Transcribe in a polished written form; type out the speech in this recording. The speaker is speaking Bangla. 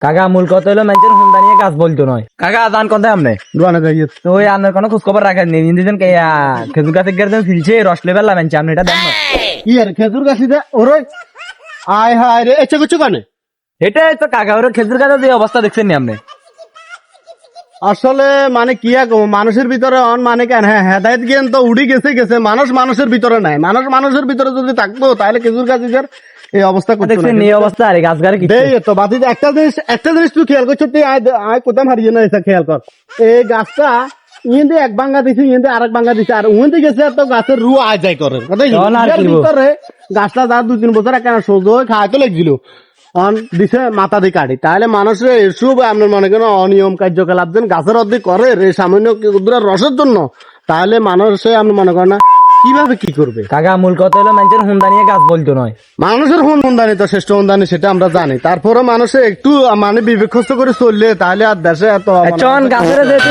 কাকা মূল কথা হলো মানুষের হুন্দা নিয়ে গাছ বলতো নয়। কাকা জান কথা আপনি দোয়ানে যাই তো ওই আপনার কোনো খোঁজ খবর রাখেন নি ইন্দিজন কে খেজুর গাছের গেরদেন ফিলছে রস লেবেল লাগাইছে আপনি এটা দেন না। কি আর খেজুর গাছি দে ওরে আয় হায় রে এসে কিছু কানে এটাই তো কাকা ওর খেজুর গাছের যে অবস্থা দেখছেন নি আপনি। আসলে মানে কি আর কমু, মানুষের ভিতরে অন মানে কেন হ্যাঁ হেদায়ত জ্ঞান তো উড়ি গেছে মানুষ মানুষের ভিতরে নাই, মানুষ মানুষের ভিতরে যদি থাকতো তাহলে খেজুর গাছের এই অবস্থা করতো দেখছেন না। এই অবস্থা আর গাছ গাড়ি কিছু দেই তো বাতি একটা জিনিস তুই খেয়াল করছিস তুই আয় কোথাও হারিয়ে না এটা খেয়াল কর। এই গাছটা ইন্দি এক ভাঙ্গা দিছি ইন্দি আরেক ভাঙ্গা দিছি আর উন্দি গেছে তো গাছের রু আয় যায় করে তখন আর কি বলবো? ভিতরে গাছটা যা 2-3 বছর কেন সহ্য হয়ে খাওয়াতে লাগছিল অন দিছে মাথা দিয়ে কাটি তাহলে মানুষের এসব আপনার মনে করেন অনিয়ম কার্যকলাপ যেন গাছের অর্ধেক করে রে সামান্য রসের জন্য, তাহলে মানুষে আপনি মনে করেন না কিভাবে কি করবে। কাকা মূল কথা হলো মানুষের হুন্দা নিয়ে গাছ বলতো নয়। মানুষের হুন্দানি তো শ্রেষ্ঠ হুন্দানি সেটা আমরা জানি, তারপরে মানুষে একটু মানে বিবেক করে চললে তাহলে আর দেশে এত চন গাছের যেতে